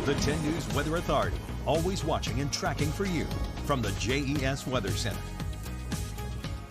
The 10 News Weather Authority, always watching and tracking for you from the JES Weather Center.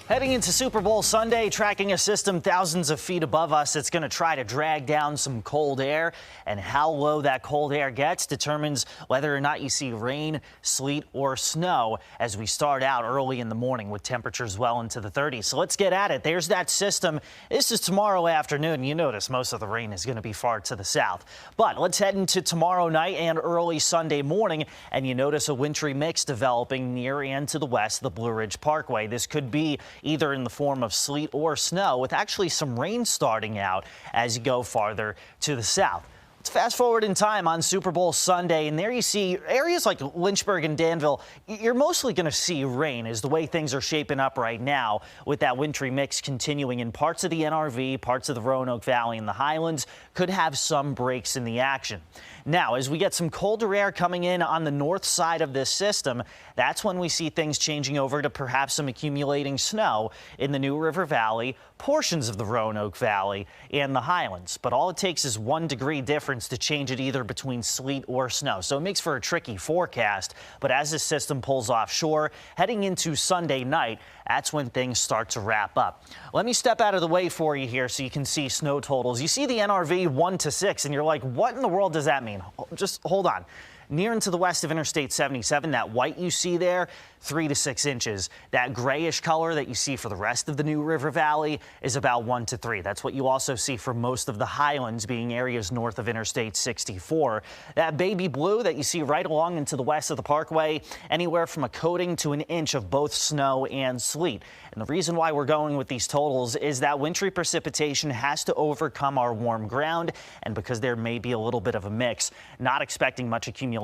Heading into Super Bowl Sunday, tracking a system thousands of feet above us. It's going to try to drag down some cold air, and how low that cold air gets determines whether or not you see rain, sleet, or snow as we start out early in the morning with temperatures well into the 30s. So let's get at it. There's that system. This is tomorrow afternoon. You notice most of the rain is going to be far to the south. But let's head into tomorrow night and early Sunday morning, and you notice a wintry mix developing near and to the west of the Blue Ridge Parkway. This could be either in the form of sleet or snow, with actually some rain starting out as you go farther to the south. Let's fast forward in time on Super Bowl Sunday, and there you see areas like Lynchburg and Danville. You're mostly going to see rain is the way things are shaping up right now, with that wintry mix continuing in parts of the NRV, parts of the Roanoke Valley and the Highlands. Could have some breaks in the action. Now, as we get some colder air coming in on the north side of this system, that's when we see things changing over to perhaps some accumulating snow in the New River Valley, portions of the Roanoke Valley, and the Highlands. But all it takes is 1 degree difference to change it either between sleet or snow. So it makes for a tricky forecast. But as this system pulls offshore, heading into Sunday night, that's when things start to wrap up. Let me step out of the way for you here so you can see snow totals. You see the NRV 1 to 6, and you're like, what in the world does that mean? Just hold on. Near and to the west of Interstate 77, that white you see there, 3 to 6 inches. That grayish color that you see for the rest of the New River Valley is about 1 to 3. That's what you also see for most of the Highlands, being areas north of Interstate 64. That baby blue that you see right along and to the west of the Parkway, anywhere from a coating to an inch of both snow and sleet. And the reason why we're going with these totals is that wintry precipitation has to overcome our warm ground, and because there may be a little bit of a mix, not expecting much accumulation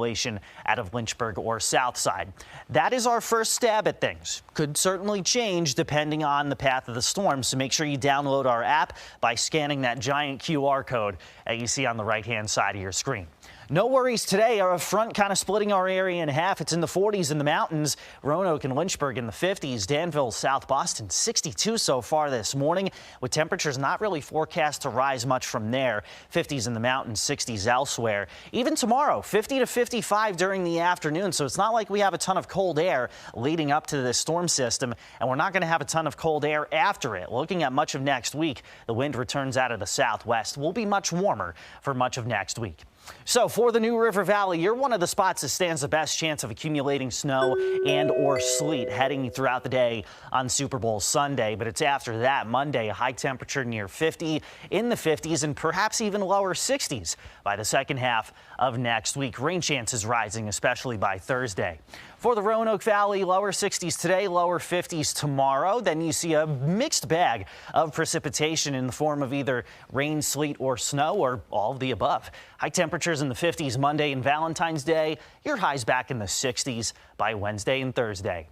out of Lynchburg or south side. That is our first stab at things. Could certainly change depending on the path of the storm, so make sure you download our app by scanning that giant QR code that you see on the right-hand side of your screen. No worries today. Our front kind of splitting our area in half. It's in the 40s in the mountains. Roanoke and Lynchburg in the 50s. Danville, South Boston, 62 so far this morning, with temperatures not really forecast to rise much from there. 50s in the mountains, 60s elsewhere. Even tomorrow, 50 to 55 during the afternoon. So it's not like we have a ton of cold air leading up to this storm system, and we're not going to have a ton of cold air after it. Looking at much of next week, the wind returns out of the southwest. Will be much warmer for much of next week. So for the New River Valley, you're one of the spots that stands the best chance of accumulating snow and or sleet heading throughout the day on Super Bowl Sunday. But it's after that, Monday, a high temperature near 50, in the 50s, and perhaps even lower 60s by the second half of next week. Rain chances rising, especially by Thursday. For the Roanoke Valley, lower 60s today, lower 50s tomorrow. Then you see a mixed bag of precipitation in the form of either rain, sleet, or snow, or all of the above. High temperatures in the 50s Monday and Valentine's Day. Your highs back in the 60s by Wednesday and Thursday.